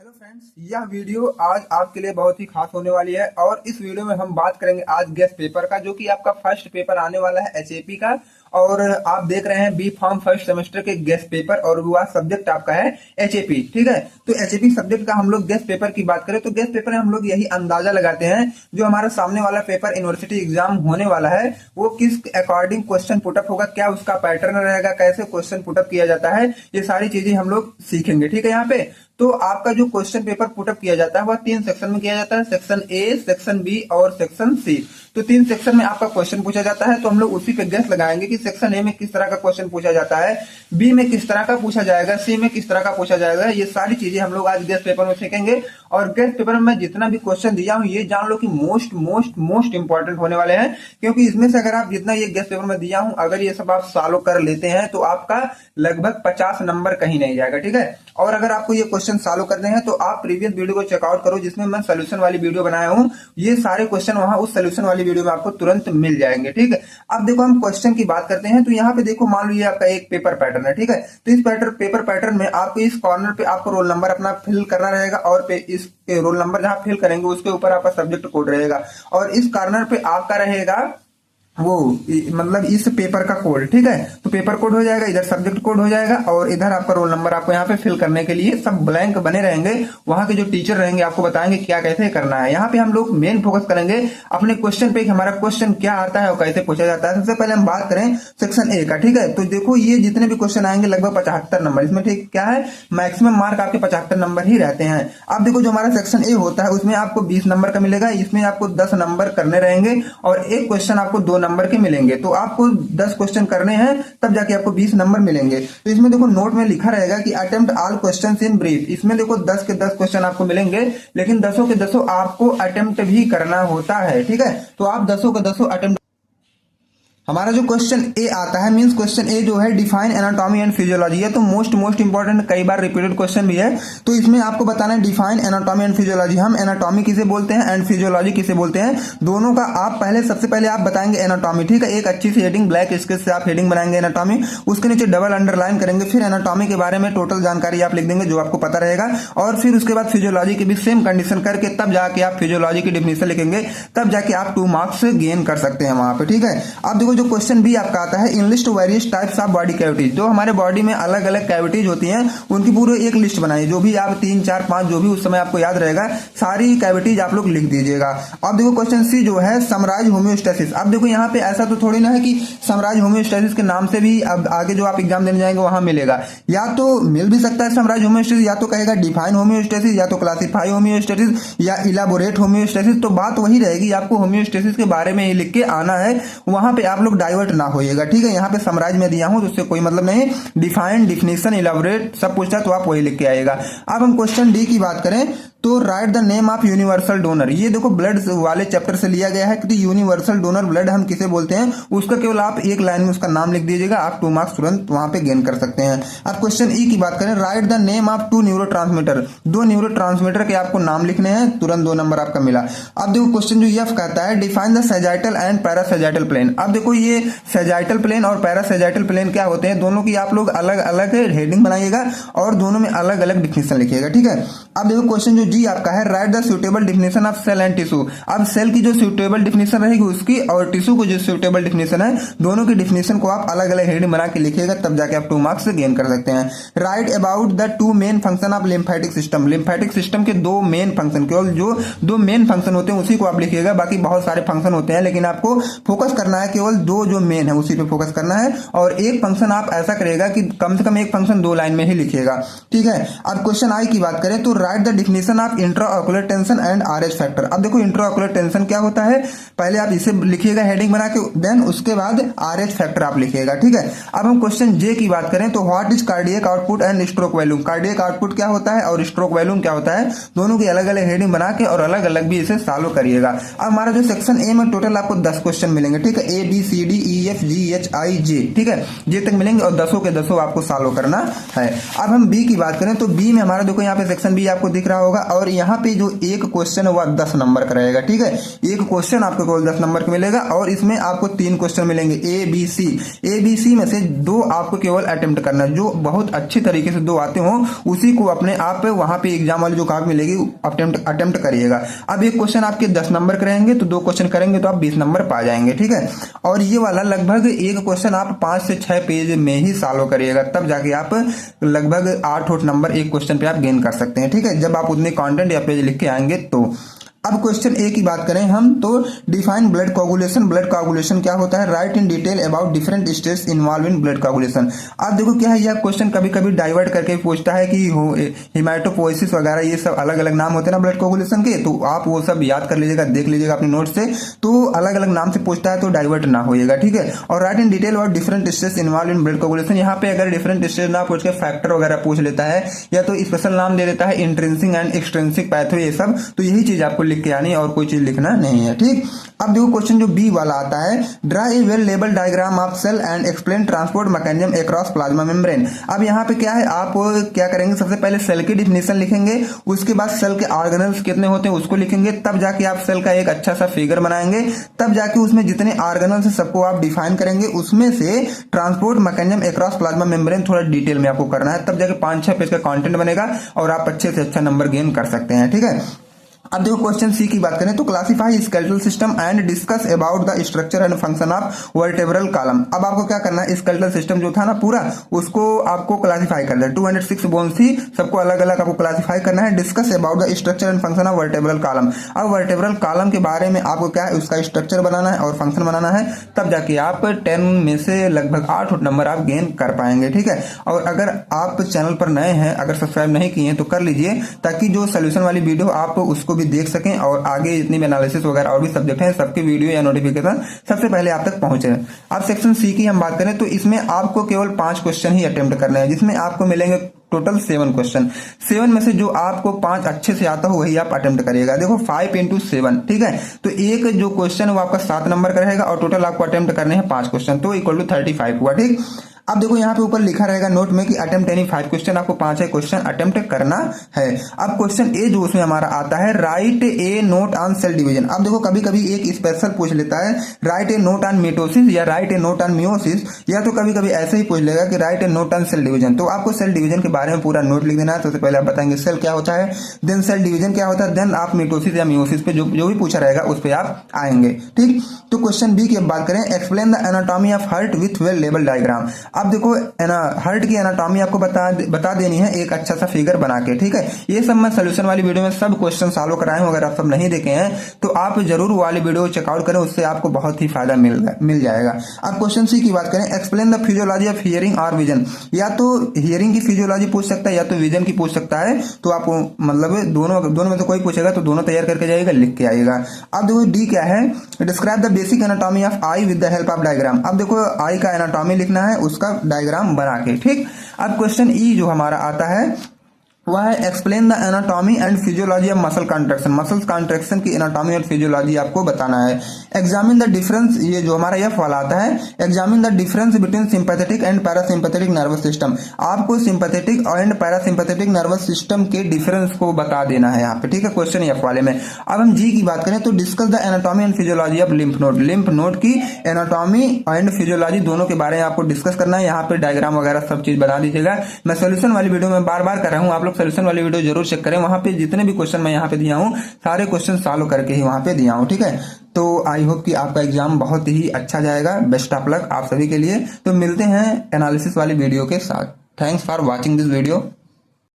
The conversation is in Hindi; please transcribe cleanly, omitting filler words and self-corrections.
हेलो फ्रेंड्स, यह वीडियो आज आपके लिए बहुत ही खास होने वाली है और इस वीडियो में हम बात करेंगे आज गेस्ट पेपर का, जो कि आपका फर्स्ट पेपर आने वाला है एचएपी का। और आप देख रहे हैं बी फार्म फर्स्ट सेमेस्टर के गेस्ट पेपर और वह सब्जेक्ट आपका है एचएपी। ठीक है, तो एचएपी सब्जेक्ट का हम लोग गेस्ट पेपर की बात करें तो गेस्ट पेपर में हम लोग यही अंदाजा लगाते हैं जो हमारा सामने वाला पेपर यूनिवर्सिटी एग्जाम होने वाला है वो किस अकॉर्डिंग क्वेश्चन पुटअप होगा, क्या उसका पैटर्न रहेगा, कैसे क्वेश्चन पुटअप किया जाता है, ये सारी चीजें हम लोग सीखेंगे। ठीक है, यहाँ पे तो आपका जो क्वेश्चन पेपर पुटअप किया जाता है वह 3 सेक्शन में किया जाता है, सेक्शन ए, सेक्शन बी और सेक्शन सी। तो 3 सेक्शन में आपका क्वेश्चन पूछा जाता है, तो हम लोग उसी पे गेस लगाएंगे कि सेक्शन ए में किस तरह का क्वेश्चन पूछा जाता है, बी में किस तरह का पूछा जाएगा, सी में किस तरह का पूछा जाएगा। ये सारी चीजें हम लोग आज गेस्ट पेपर में सीखेंगे। और गेस्ट पेपर में मैं जितना भी क्वेश्चन दिया हूँ ये जान लो कि मोस्ट मोस्ट मोस्ट इंपॉर्टेंट होने वाले हैं, क्योंकि इसमें से अगर आप जितना ये गेस्ट पेपर में दिया हूँ अगर ये सब आप फॉलो कर लेते हैं तो आपका लगभग 50 नंबर कहीं नहीं जाएगा। ठीक है, और अगर आपको ये क्वेश्चन सॉल्व करने हैं तो आप प्रीवियस वीडियो को चेकआउट करो जिसमें मैं सोल्यूशन वाली वीडियो बनाया हूं। ये सारे क्वेश्चन वहां उस सोल्यूशन वाली वीडियो में आपको तुरंत मिल जाएंगे। ठीक है, अब देखो हम क्वेश्चन की बात करते हैं तो यहाँ पे देखो मान लो ये आपका एक पेपर पैटर्न है। ठीक है, तो इस पेपर पैटर्न में आपको इस कॉर्नर पे आपको रोल नंबर अपना फिल करना रहेगा और इस रोल नंबर जहां फिल करेंगे उसके ऊपर आपका सब्जेक्ट कोड रहेगा और इस कॉर्नर पे आपका रहेगा वो मतलब इस पेपर का कोड। ठीक है, तो पेपर कोड हो जाएगा, इधर सब्जेक्ट कोड हो जाएगा और इधर आपका रोल नंबर आपको यहाँ पे फिल करने के लिए सब ब्लैंक बने रहेंगे। वहां के जो टीचर रहेंगे आपको बताएंगे क्या कैसे करना है। यहाँ पे हम लोग मेन फोकस करेंगे अपने क्वेश्चन पे कि हमारा क्वेश्चन क्या आता है और कैसे पूछा जाता है। सबसे पहले हम बात करें सेक्शन ए का। ठीक है, तो देखो ये जितने भी क्वेश्चन आएंगे लगभग 75 नंबर इसमें। ठीक क्या है, मैक्सिमम मार्क आपके 75 नंबर ही रहते हैं। अब देखो जो हमारा सेक्शन ए होता है उसमें आपको 20 नंबर का मिलेगा, इसमें आपको 10 नंबर करने रहेंगे और एक क्वेश्चन आपको 2 नंबर के मिलेंगे। तो आपको 10 क्वेश्चन करने हैं तब जाके आपको 20 नंबर मिलेंगे। तो इसमें देखो नोट में लिखा रहेगा कि attempt all questions in brief. इसमें देखो 10 के 10 क्वेश्चन आपको मिलेंगे लेकिन 10 के 10 आपको अटेम्प्ट भी करना होता है। ठीक है, तो आप 10 के 10 अटेम्प्ट। हमारा जो क्वेश्चन ए आता है मींस क्वेश्चन ए जो है डिफाइन एनाटॉमी एंड फिजियोलॉजी है, तो मोस्ट इंपॉर्टेंट कई बार रिपीटेड क्वेश्चन भी है। तो इसमें आपको बताना है डिफाइन एनाटॉमी एंड फिजियोलॉजी। हम एनाटॉमी किसे बोलते हैं एंड फिजियोलॉजी किसे बोलते हैं, दोनों का आप सबसे पहले आप बताएंगे एनाटॉमी। ठीक है, एक अच्छी सी हेडिंग ब्लैक स्केच से आप हेडिंग बनाएंगे एनाटॉमी, उसके नीचे डबल अंडरलाइन करेंगे, फिर एनाटॉमी के बारे में टोटल जानकारी आप लिख देंगे जो आपको पता रहेगा और फिर उसके बाद फिजियोलॉजी की भी सेम कंडीशन करके तब जाके आप फिजियोलॉजी की डिफिनेशन लिखेंगे, तब जाके आप 2 मार्क्स गेन कर सकते हैं वहां पे। ठीक है, अब देखो जो क्वेश्चन बी आपका आता है enlist various types of body cavities. जो हमारे बॉडी में अलग अलग कैविटीज होती हैं उनकी पूरी एक लिस्ट बनाइए, जो भी आप 3 4 5 जो भी उस समय आपको याद रहेगा सारी कैविटीज आप लोग लिख दीजिएगा। अब देखो क्वेश्चन सी जो है समराइज होम्योस्टेसिस। अब देखो यहाँ पे ऐसा तो थोड़ी ना है कि समराइज होम्योस्टेसिस के नाम से भी अब आगे जो आप एग्जाम देने जाएंगे वहां मिलेगा, या तो मिल भी सकता है समराइज होम्योस्टेसिस, या तो कहेगा डिफाइन होम्योस्टेसिस, या तो क्लासिफाई होम्योस्टेसिस, या इलाबोरेट होम्योस्टेसिस। तो बात वही रहेगी, आपको होम्योस्टेसिस के बारे में लिख के आना है, वहां पे आप लोग डाइवर्ट ना होइएगा। ठीक है, यहाँ पे समराइज में दिया हूं तो उससे कोई मतलब नहीं, डिफाइन, डिफिनेशन, इलाबोरेट सब पूछता है तो आप वही लिख के आएगा। अब हम क्वेश्चन डी की बात करें तो right the name of universal donor. ये देखो ब्लड वाले चैप्टर से लिया गया है कि यूनिवर्सल डोनर ब्लड हम किसे बोलते हैं, उसका केवल आप एक लाइन में उसका नाम लिख दीजिएगा, आप 2 मार्क्स तुरंत वहां पे गेन कर सकते हैं। अब क्वेश्चन ई की बात करें right the name of 2 neurotransmitter. 2 neurotransmitter के आपको नाम लिखने हैं, तुरंत 2 नंबर आपका मिला। अब देखो क्वेश्चन जो एफ कहता है define the sagittal and parasagittal plane. अब देखो ये सेजाइटल प्लेन और पैरासेजाइटल प्लेन क्या होते हैं, दोनों की आप लोग अलग अलग हेडिंग बनाइएगा और दोनों में अलग अलग डिफिनेशन लिखिएगा। ठीक है, अब देखो क्वेश्चन जो जी आपका है right the suitable definition of cell and tissue. अब सेल की जो सुटेबल डिफिनेशन रहेगी उसकी और टिश्यू को जो सुटेबल डिफिनेशन है दोनों की डिफिनेशन को आप अलग अलग हेडिंग बना के लिखिएगा, तब जाके आप 2 मार्क्स गेन कर सकते हैं। Right about the 2 main function of lymphatic system. Lymphatic system के 2 मेन फंक्शन, केवल जो 2 मेन फंक्शन होते हैं उसी को आप लिखिएगा, बाकी बहुत सारे फंक्शन होते हैं लेकिन आपको फोकस करना है केवल 2 जो मेन है उसी पे फोकस करना है। और एक फंक्शन आप ऐसा करेगा कि कम से कम एक फंक्शन 2 लाइन में ही लिखिएगा। ठीक है, अब क्वेश्चन आई की बात करें तो right the definition of intraocular tension and RH factor. अब देखो इंट्राऑक्यूलर टेंशन क्या होता है, पहले आप इसे लिखिएगा हेडिंग बना के, देन उसके बाद आरएच फैक्टर आप लिखिएगा। ठीक है, अब हम क्वेश्चन जे की बात करें तो what is cardiac output and stroke volume. Cardiac output क्या होता है और स्ट्रोक वॉल्यूम क्या होता है, दोनों की अलग अलग हेडिंग बना के और अलग अलग भी इसे सॉल्व करिएगा। अब हमारा जो सेक्शन ए में टोटल आपको 10 क्वेश्चन मिलेंगे। ठीक है, A B C D E F G H I J, ठीक है, जे तक मिलेंगे और 10 के 10 आपको सॉल्व करना है। अब हम बी की बात करें तो बी में हमारा देखो यहाँ पे सेक्शन बी आपको दिख रहा होगा और यहाँ पे जो एक क्वेश्चन है वह 10 नंबर का रहेगा। ठीक है, एक क्वेश्चन आपको केवल 10 नंबर का मिलेगा और इसमें आपको 3 क्वेश्चन मिलेंगे ए बी सी में से 2 आपको केवल अटेम्प्ट करना है। जो बहुत अच्छी तरीके से 2 आते हो उसी को अपने आप वहां पे एग्जाम वाली जो कागज मिलेगी अटेम्प्ट करिएगा। अब एक क्वेश्चन आपके 10 नंबर के रहेंगे तो 2 क्वेश्चन करेंगे तो आप 20 नंबर पा जाएंगे। ठीक है, और ये वाला लगभग एक क्वेश्चन आप 5 से 6 पेज में ही सॉल्व करिएगा, तब जाके आप लगभग 8 नंबर एक क्वेश्चन पे आप गेन कर सकते हैं। ठीक है, जब आप उतने कंटेंट या पेज लिख के आएंगे तो। अब क्वेश्चन ए की बात करें हम तो define blood coagulation. Blood coagulation क्या होता है? Right in detail about different stage involve in blood coagulation. आप देखो क्या है, यह क्वेश्चन कभी कभी डाइवर्ट करके पूछता है कि हिमाटोपोइसिस वगैरह ये सब अलग अलग नाम होते हैं ना ब्लड कोगुलेशन के, तो आप वो सब याद कर लीजिएगा, देख लीजिएगा अपने नोट से। तो अलग अलग नाम से पूछता है तो डाइवर्ट ना होइएगा। ठीक है, और right in detail about different stage involve in blood coagulation, यहाँ पे अगर डिफरेंट स्टेज ना पूछ के फैक्टर वगैरह पूछ लेता है या तो स्पेशल नाम दे देता है, इंट्रिंसिक एंड एक्सट्रिंसिक पैथवे, ये सब, तो यही चीज आपको लिख के आनी और कोई चीज लिखना नहीं है। ठीक, अब देखो क्वेश्चन जो बी वाला आता है, draw a well label diagram of cell and explain transport mechanism across plasma membrane. अब यहाँ पे क्या है, आप क्या करेंगे, सबसे पहले सेल की डिफिनेशन लिखेंगे, उसके बाद सेल के ऑर्गेनल्स कितने होते हैं उसको लिखेंगे, तब जाके आप सेल का एक अच्छा सा फिगर बनाएंगे, तब जाके उसमें जितने ऑर्गेनल्स है सबको आप डिफाइन करेंगे, उसमें से transport mechanism across plasma membrane थोड़ा डिटेल में आपको करना है, तब जाके 5-6 पेज का कंटेंट बनेगा और आप अच्छे से अच्छा नंबर गेन कर सकते हैं। ठीक है, अब देखो क्वेश्चन सी की बात करें तो classify skeletal system and discuss about the structure and function of vertebral column. अब आपको क्या करना है, स्केलेटल सिस्टम जो था ना पूरा, उसको आपको क्लासिफाई करना है। 206 बोन्स थी, सबको अलग अलग आपको क्लासिफाई करना है। Discuss about the structure and function of vertebral column. अब वर्टेब्रल कॉलम के बारे में आपको क्या है, उसका स्ट्रक्चर बनाना है और फंक्शन बनाना है, तब जाके आप 10 में से लगभग 8 नंबर आप गेन कर पाएंगे। ठीक है, और अगर आप चैनल पर नए हैं, अगर सब्सक्राइब नहीं किए हैं तो कर लीजिए, ताकि जो सोल्यूशन वाली वीडियो आप उसको भी देख सकें और आगे जितनी भी एनालिसिस वगैरह और भी सब्जेक्ट हैं सबके वीडियो या नोटिफिकेशन सबसे पहले आप तक पहुंचे। अब सेक्शन सी की हम बात करें तो इसमें आपको केवल 5 क्वेश्चन ही अटेम्प्ट करने हैं, जिसमें आपको मिलेंगे टोटल 7 क्वेश्चन। 7 में से जो आपको 5 अच्छे से आता हो वही आप अटेम्प्ट करिएगा। देखो 5 into 7, ठीक है, तो एक जो क्वेश्चन है वो आपका 7 नंबर का रहेगा और टोटल आपको अटेम्प्ट करने हैं 5 क्वेश्चन, तो इक्वल टू 35 हुआ। ठीक, अब देखो यहाँ पे ऊपर लिखा रहेगा नोट में कि अटेम्प्ट एनी 5 क्वेश्चन, आपको 5 क्वेश्चन अटेम्प्ट करना है। अब क्वेश्चन ए जो उसमें हमारा आता है, write a note on cell division. अब देखो कभी कभी एक स्पेशल पूछ लेता है write a note on mitosis या write a note on meiosis, या तो कभी कभी ऐसे ही पूछ लेगा कि write a note on cell division. तो आपको सेल डिवीजन के बारे में पूरा नोट लिख देना है। सबसे पहले आप बताएंगे सेल क्या होता है, देन सेल डिवीजन क्या होता है, देन आप मिटोसिस या मियोसिस पे जो भी पूछा रहेगा उस पर आप आएंगे। ठीक, तो क्वेश्चन बी की बात करें, explain the anatomy of heart with well label diagram. अब देखो हार्ट की एनाटॉमी आपको बता देनी है एक अच्छा सा फिगर बना के। ठीक है, ये सब मैं सोल्यूशन वाली वीडियो में सब क्वेश्चन सॉल्व कराए हूं, अगर आप सब नहीं देखे हैं तो आप जरूर वाली वीडियो चेकआउट करें, उससे आपको बहुत ही फायदा मिल जाएगा। अब क्वेश्चन सी की बात करें, explain the physiology of hearing और विजन। या तो हियरिंग की फिजियोलॉजी पूछ सकता है या तो विजन की पूछ सकता है, तो आपको मतलब दोनों में से कोई पूछेगा तो दोनों तैयार करके जाइएगा, लिख के आइएगा। अब देखो डी क्या है, describe the basic anatomy of I with the help of diagram. अब देखो आई का एनाटॉमी लिखना है, उसका डायग्राम बना के। ठीक, अब क्वेश्चन ई जो हमारा आता है वह है explain the anatomy and physiology of muscle contraction. Muscle contraction की एनाटॉमी और फिजियोलॉजी आपको बताना है। एग्जामिन द डिफरेंस, ये जो हमारा एफ वाला आता है, examine the difference between sympathetic and parasympathetic nervous system. आपको sympathetic and parasympathetic nervous system के डिफरेंस को बता देना है यहाँ पे। ठीक है, क्वेश्चन एफ वाले में। अब हम जी की बात करें तो discuss the anatomy and physiology of lymph node. Lymph node की एनाटॉमी एंड फिजियोलॉजी दोनों के बारे में आपको डिस्कस करना है। यहाँ पे डायग्राम वगैरह सब चीज बता दीजिएगा। मैं सोल्यूशन वाली वीडियो में बार बार कर रहा हूँ, आप लोग सोल्यूशन वाली वीडियो जरूर चेक करें, वहां पे जितने भी क्वेश्चन मैं यहाँ पे दिया हूँ सारे क्वेश्चन सॉल्व करके ही वहां पे दिया हूँ। ठीक है, तो आई होप कि आपका एग्जाम बहुत ही अच्छा जाएगा। बेस्ट ऑफ लक आप सभी के लिए। तो मिलते हैं एनालिसिस वाली वीडियो के साथ। Thanks for watching this video.